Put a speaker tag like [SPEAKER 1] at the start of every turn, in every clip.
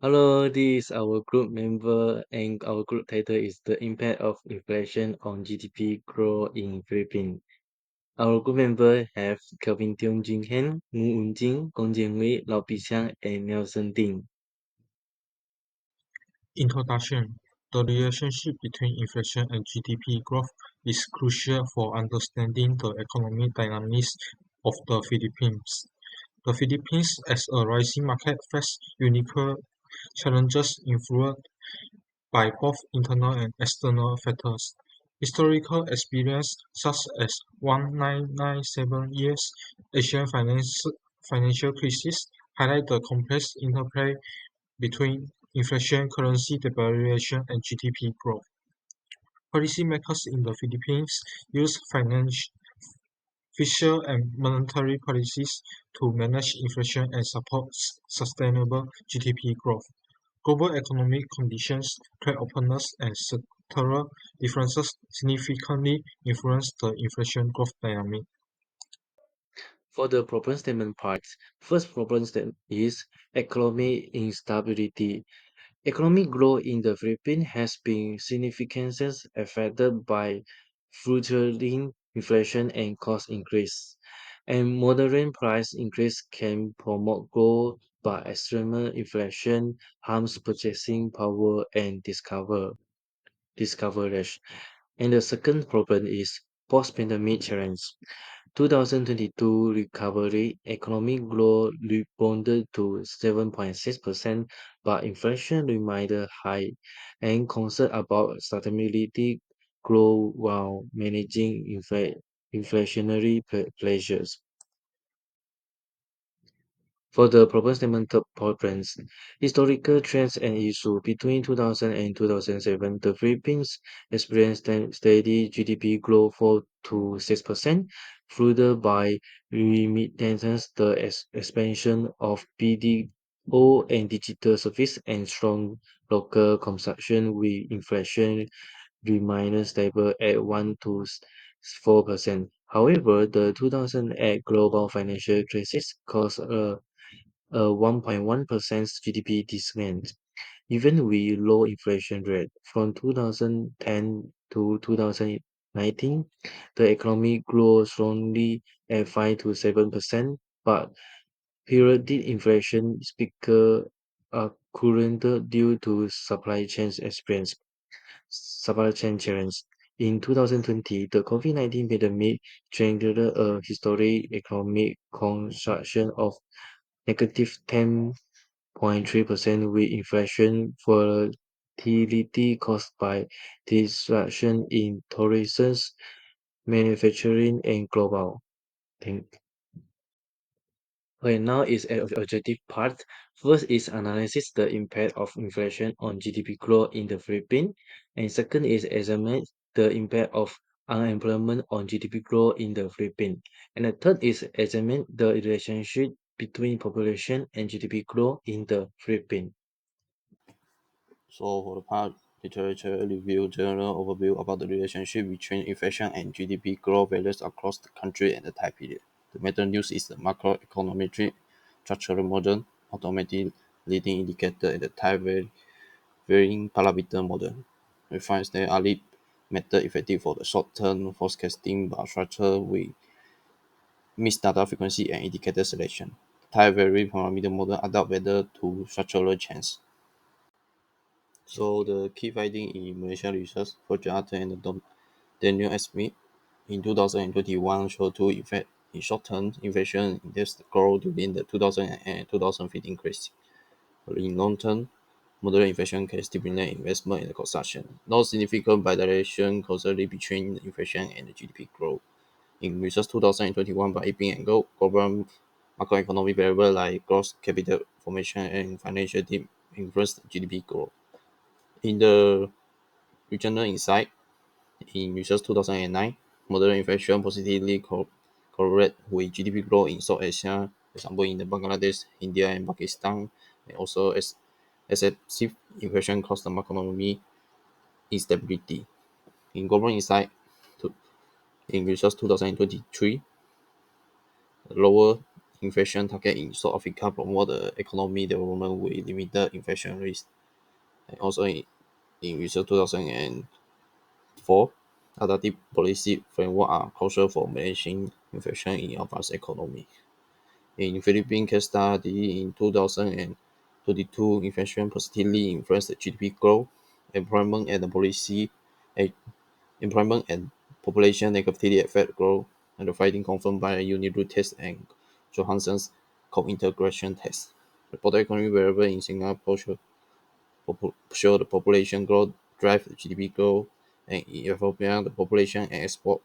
[SPEAKER 1] Hello, this is our group member, and our group title is the impact of inflation on GDP growth in Philippines. Our group member have Kelvin Tiong Jin Hen, Ngu Un Jing, Gong Jianwei, Lau Pixiang, and Nelson Ding.
[SPEAKER 2] Introduction: The relationship between inflation and GDP growth is crucial for understanding the economic dynamics of the Philippines. The Philippines, as a rising market, faces unique challenges influenced by both internal and external factors. Historical experience such as 1997 years Asian financial crisis highlight the complex interplay between inflation, currency devaluation, and GDP growth. Policymakers in the Philippines use fiscal and monetary policies to manage inflation and support sustainable GDP growth. Global economic conditions, trade openness, and sectoral differences significantly influence the inflation growth dynamic.
[SPEAKER 1] For the problem statement parts, first problem statement is economic instability. Economic growth in the Philippines has been significantly affected by fluctuating inflation and cost increase. And moderate price increase can promote growth, but extreme inflation harms purchasing power and discoverage. And the second problem is post-pandemic challenge. 2022 recovery economic growth rebounded to 7.6%, but inflation remained high, and concern about stability grow while managing inflationary pressures. For the problem statement preference, historical trends and issues between 2000 and 2007, the Philippines experienced steady GDP growth 4 to 6%, fueled by remittances, the expansion of BDO and digital service, and strong local consumption, with inflation remaining stable at 1 to 4%. However, the 2008 global financial crisis caused a 1.1% GDP decline. Even with low inflation rate from 2010 to 2019, the economy grew strongly at 5 to 7%, but periodic inflation speaker are current due to supply chain challenge. In 2020, the COVID-19 pandemic triggered a historic economic contraction of negative 10.3%, with inflation volatility caused by disruption in tourism, manufacturing, and global. Thank Okay, now is objective part. First is analysis the impact of inflation on GDP growth in the Philippines, and second is examine the impact of unemployment on GDP growth in the Philippines, and the third is examine the relationship between population and GDP growth in the Philippines.
[SPEAKER 3] So for the part literature review general overview about the relationship between inflation and GDP growth values across the country and the time period. The method used is the macroeconometric structural model, automatic leading indicator, and the time varying parameter model. We find that are lead method effective for the short-term forecasting but structure with mixed data frequency and indicator selection. Time varying parameter model adapt better to structural change. So the key finding in Malaysian research for Jonathan and Daniel Smith in 2021 showed two effects. In short term, inflation index growth during the 2000 and 2015 crisis. But in long term, moderate inflation can stimulate investment and consumption. No significant bidirection causally between inflation and the GDP growth. In research 2021 by Iping and global macroeconomic variables like gross capital formation and financial debt influence GDP growth. In the regional insight, in research 2009, moderate inflation positively correlate with GDP growth in South Asia, for example, in the Bangladesh, India, and Pakistan, and also as excessive inflation caused the macroeconomic instability. In global insight, in research 2023, lower inflation target in South Africa promote the economic development with limited inflation risk. And also in research 2004, adaptive policy framework are crucial for managing inflation in advanced economy. In Philippine case study in 2022, inflation positively influenced the GDP growth, employment and policy, eh, employment and population negatively affect growth, and the finding confirmed by a unit root test and Johansson's co-integration test. Reported economic variable in Singapore show the population growth drive the GDP growth, and in Ethiopia, the population and export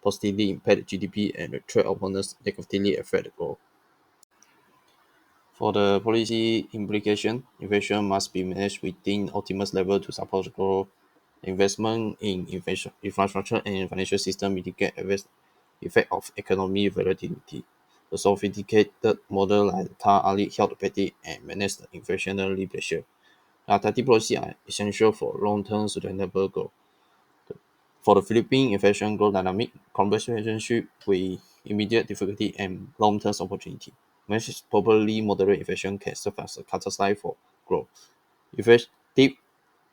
[SPEAKER 3] positively impact the GDP and the trade opponents negatively affect the growth. For the policy implication, inflation must be managed within optimal level to support growth. Investment in infrastructure and financial system mitigate adverse effect of economic volatility. The sophisticated model like the TAR Ali help to predict and manage the inflationary pressure. Adaptive policy are essential for long-term sustainable growth. For the Philippine inflation growth dynamic, complex relationship with immediate difficulty and long-term opportunity. Managed properly, moderate inflation can serve as a catalyst for growth. Effective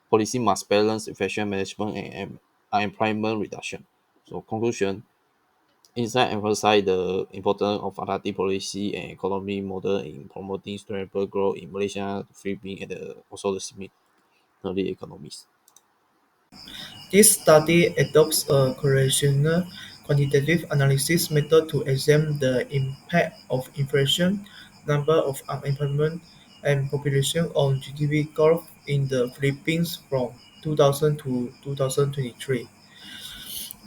[SPEAKER 3] policy must balance inflation management and unemployment reduction. So conclusion, insight emphasize the importance of adaptive policy and economic model in promoting sustainable growth in Malaysia, the Philippines, and also the similarly economies.
[SPEAKER 4] This study adopts a correlational quantitative analysis method to examine the impact of inflation, number of unemployment, and population on GDP growth in the Philippines from 2000 to 2023.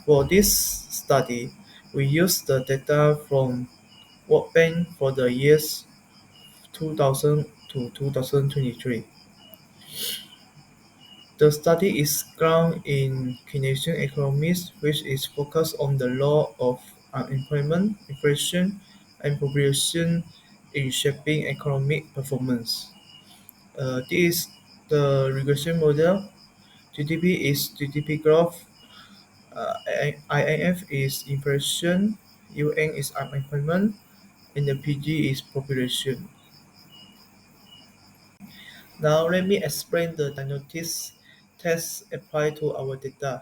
[SPEAKER 4] For this study, we used the data from World Bank for the years 2000 to 2023. The study is grounded in Keynesian economics, which is focused on the law of unemployment, inflation, and population in shaping economic performance. This is the regression model. GDP is GDP growth, INF is inflation, UN is unemployment, and the PG is population. Now let me explain the diagnosis tests applied to our data.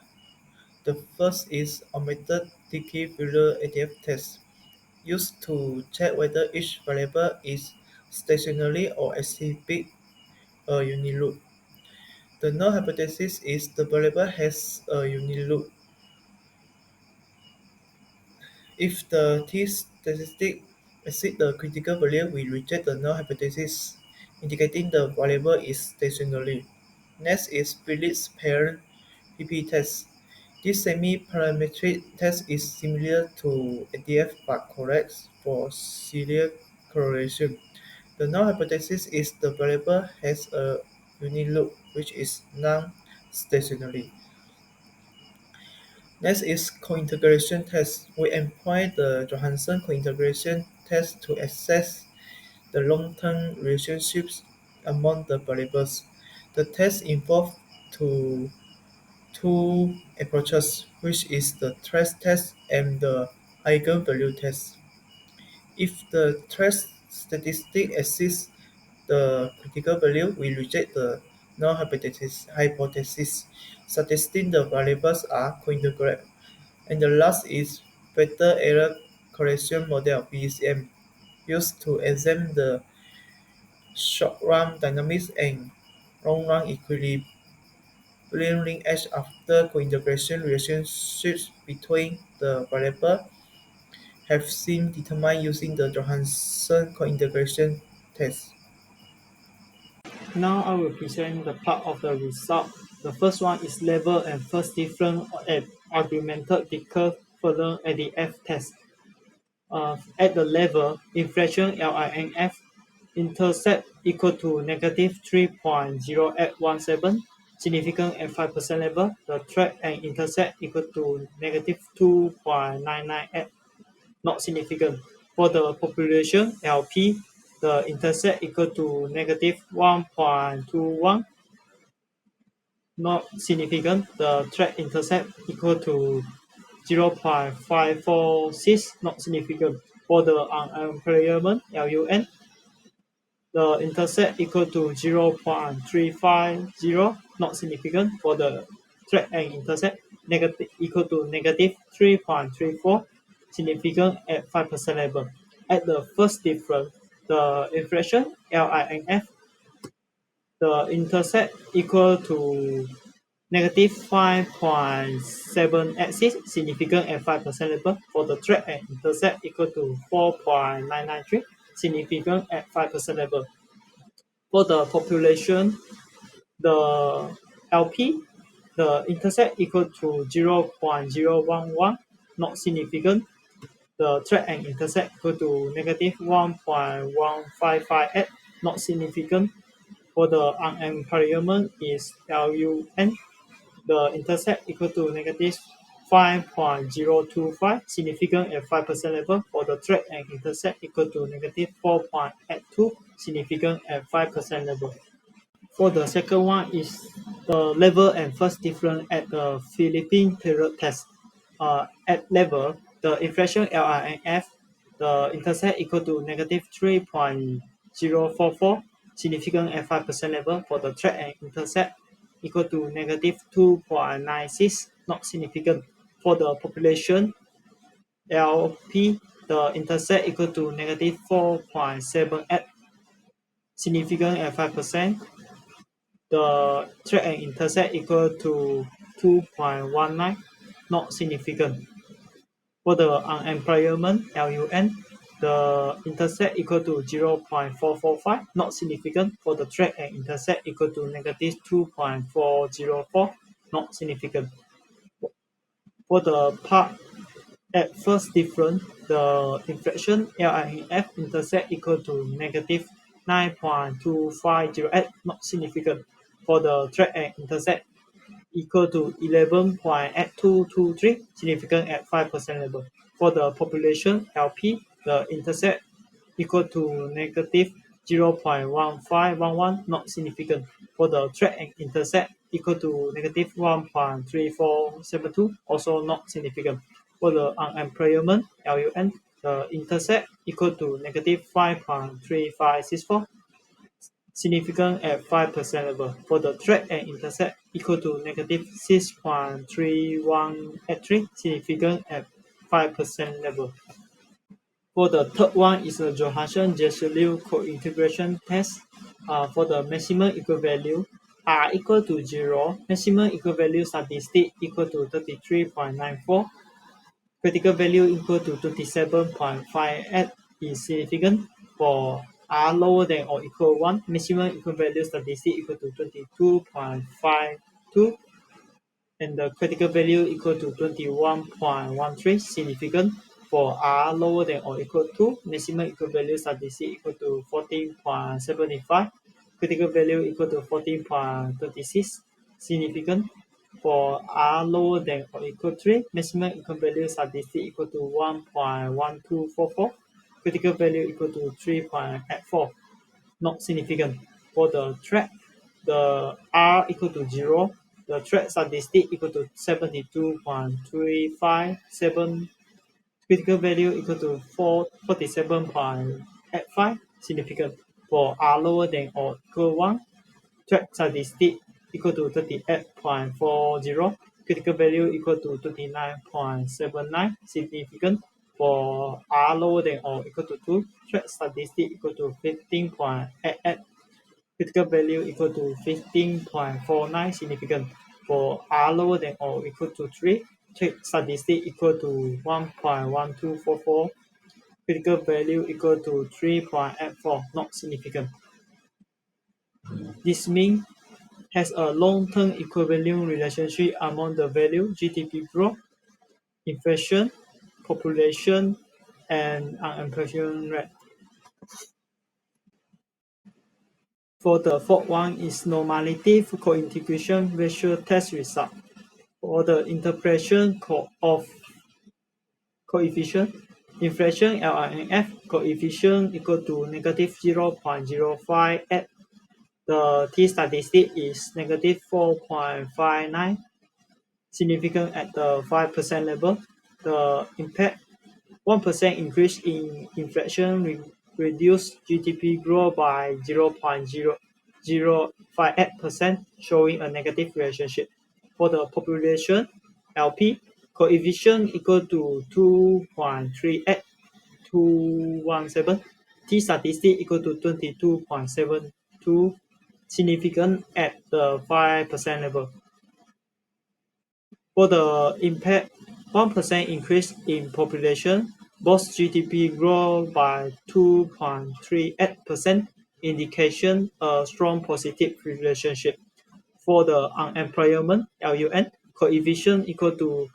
[SPEAKER 4] The first is automated Dickey Fuller ADF test, used to check whether each variable is stationary or exhibit a unit loop. The null hypothesis is the variable has a unit loop. If the t-statistic exceeds the critical value, we reject the null hypothesis, indicating the variable is stationary. Next is Phillips pair PP test. This semi-parametric test is similar to ADF but corrects for serial correlation. The null hypothesis is the variable has a unit loop which is non-stationary. Next is cointegration test. We employ the Johansson cointegration test to assess the long-term relationships among the variables. The test involves two approaches, which is the trace test and the eigenvalue test. If the trace statistic exceeds the critical value, we reject the null hypothesis, suggesting the variables are cointegrate. And the last is vector error correction model (VECM), used to examine the short-run dynamics and long-run equilibrium linkage after cointegration relationships between the variables have been determined using the Johansson cointegration test.
[SPEAKER 5] Now I will present the part of the result. The first one is level and first difference at augmented Dicker further at the F test. At the level, inflation LINF intercept equal to negative 3.0817, significant at 5% level. The threat and intercept equal to negative 2.998, not significant. For the population LP, the intercept equal to negative 1.21, not significant. The threat intercept equal to 0.546, not significant. For the unemployment, LUN, the intercept equal to 0.350, not significant. For the threat and intercept, negative equal to negative 3.34, significant at 5% level. At the first difference, the inflation, LINF, the intercept equal to negative 5.786, significant at 5% level. For the threat and intercept equal to 4.993, significant at 5% level. For the population, the LP, the intercept equal to 0.011, not significant. The threat and intercept equal to negative 1.1558, not significant. For the unemployment is LUN, the intercept equal to negative 5.025, significant at 5% level. For the threat and intercept equal to negative 4.82, significant at 5% level. For the second one is the level and first difference at the Philippine period test. At level, the inflation LRNF, the intercept equal to negative 3.044, significant at 5% level. For the threat and intercept equal to negative 2.96, not significant. For the population, LP, the intercept equal to negative 4.78, significant at 5%. The threat and intercept equal to 2.19, not significant. For the unemployment, LUN, the intercept equal to 0.445, not significant. For the threat and intercept equal to negative 2.404, not significant. For the part at first difference, the inflation LINF intercept equal to negative 9.2508, not significant. For the threat and intercept equal to 11.8223, significant at 5% level. For the population LP, the intercept equal to negative 0.1511, not significant. For the threat and intercept equal to negative 1.3472, also not significant. For the unemployment LUN, the intercept equal to negative 5.3564, significant at 5% level. For the threat and intercept equal to negative 6.3183, significant at 5% level. For the third one is a Johansson-Jesseliev co-integration test. For the maximum equivalue, R equal to 0, maximum equivalue statistic equal to 33.94, critical value equal to 27.58 is significant. For R lower than or equal 1, maximum equivalue statistic equal to 22.52, and the critical value equal to 21.13, significant. For R lower than or equal to, maximum equivalue statistic equal to 14.75, critical value equal to 14.36, significant. For R lower than or equal to 3, maximum equivalue statistic equal to 1.1244, critical value equal to 3.84, not significant. For the threat, the R equal to 0, the threat statistic equal to 72.357, critical value equal to 47.85, significant. For R lower than or equal 1, threat statistic equal to 38.40, critical value equal to 29.79, significant. For R lower than or equal to 2, threat statistic equal to 15.88, critical value equal to 15.49, significant. For R lower than or equal to 3, threat statistic equal to 1.1244, critical value equal to 3.84, not significant. This means has a long-term equivalent relationship among the value GDP growth, inflation, population, and unemployment rate. For the fourth one is normative co-integration ratio test result. For the interpretation of coefficient, inflation LINF coefficient equal to negative 0.058. The t statistic is negative 4.59, significant at the 5% level. The impact 1% increase in inflation reduced GDP growth by 0.0058%, showing a negative relationship. For the population, LP coefficient equal to 2.38217, T statistic equal to 22.72, significant at the 5% level. For the impact, 1% increase in population, both GDP grow by 2.38%, indication a strong positive relationship. For the unemployment, LUN, coefficient equal to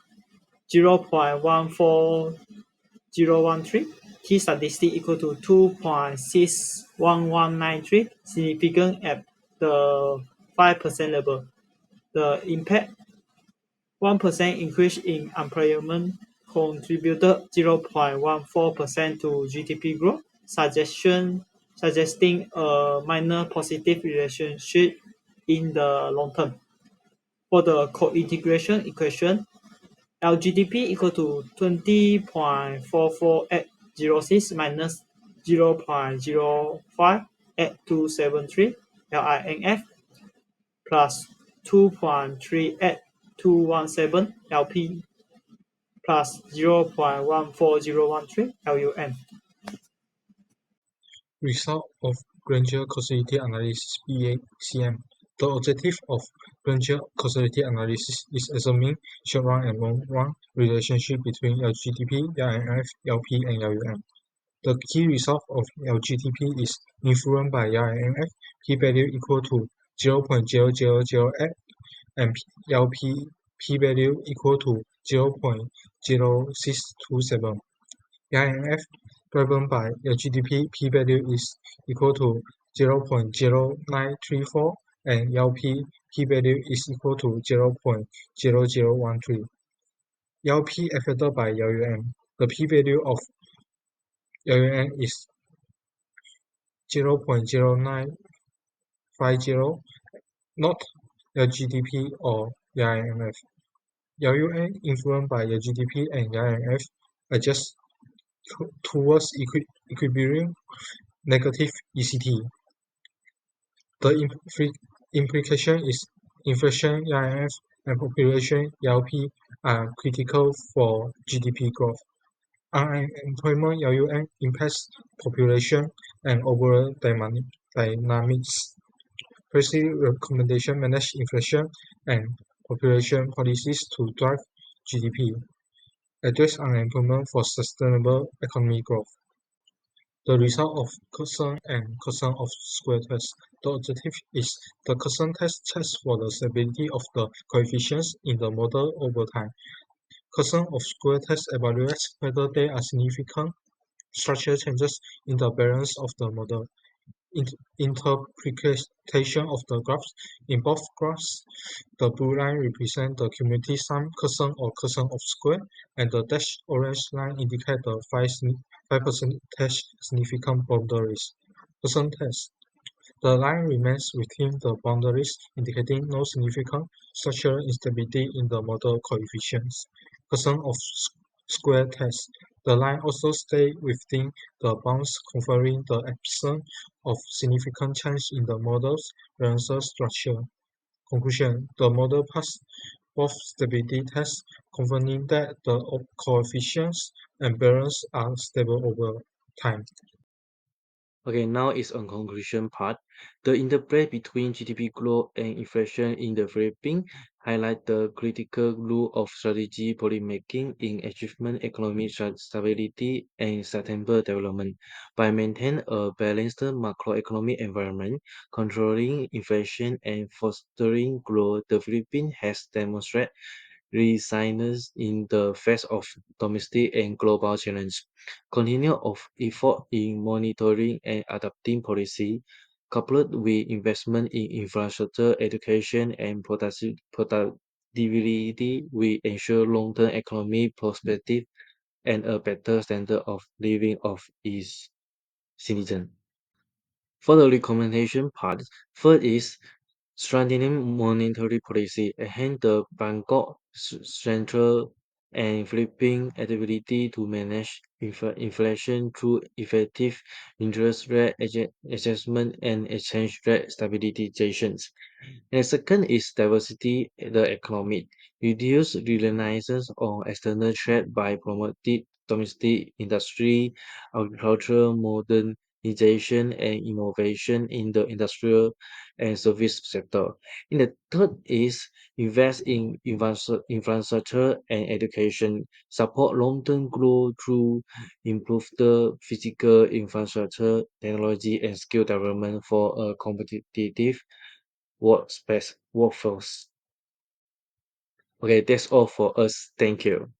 [SPEAKER 5] 0.14013, key statistic equal to 2.61193, significant at the 5% level. The impact, 1% increase in employment contributed 0.14% to GDP growth, suggesting a minor positive relationship in the long term. For the co-integration equation, LGDP equal to 20.44806 minus 0.058273 LINF plus 2.38217 LP plus 0.14013 LUN.
[SPEAKER 2] Result of Granger causality analysis (BACM). The objective of Granger causality analysis is examining short-run and long-run relationship between LGDP, LNF, LP, and LUM. The key result of LGDP is influenced by LNF, p-value equal to 0.0008 and LP p-value equal to 0.0627. INF driven by LGDP p-value is equal to 0.0934 and LP p-value is equal to 0.0013. LP affected by LUM. The p-value of LUM is 0.0950, not LGDP or INF. LUM influenced by LGDP and INF adjust towards equilibrium negative ECT. The implication is inflation IMF and population LP are critical for GDP growth. Unemployment LUM impacts population and overall dynamics. Policy recommendation manage inflation and population policies to drive GDP. Address unemployment for sustainable economic growth. The result of cosine and cosine of square test. The objective is the cosine test checks for the stability of the coefficients in the model over time. Cosine of square test evaluates whether there are significant structural changes in the balance of the model. Interpretation of the graphs. In both graphs, the blue line represents the cumulative sum cosine or cosine of square, and the dashed orange line indicates the 5% significant boundaries. Cosine test. The line remains within the boundaries, indicating no significant structural instability in the model coefficients. Cosine of square test. The line also stays within the bounds, conferring the absence of significant change in the model's balance structure. Conclusion: the model passed both stability tests, confirming that the coefficients and balance are stable over time.
[SPEAKER 1] Okay, now is on conclusion part. The interplay between GDP growth and inflation in the Philippines highlight the critical role of strategy policymaking in achievement economic stability and sustainable development. By maintaining a balanced macroeconomic environment, controlling inflation and fostering growth, the Philippines has demonstrated resilience in the face of domestic and global challenges. Continue of effort in monitoring and adapting policy, coupled with investment in infrastructure, education, and productivity, will ensure long-term economic perspective and a better standard of living of its citizens. For the recommendation part, first is strengthening monetary policy. Hence, the Bangkok Central and flipping ability to manage inflation through effective interest rate adjustment and exchange rate stabilizations. And the second is diversity the economy. Reduce reliance on external trade by promoting domestic industry, agriculture, modernization, and innovation in the industrial and service sector. And the third is invest in infrastructure and education, support long-term growth through improve the physical infrastructure, technology, and skill development for a competitive workspace workforce. Okay, that's all for us. Thank you.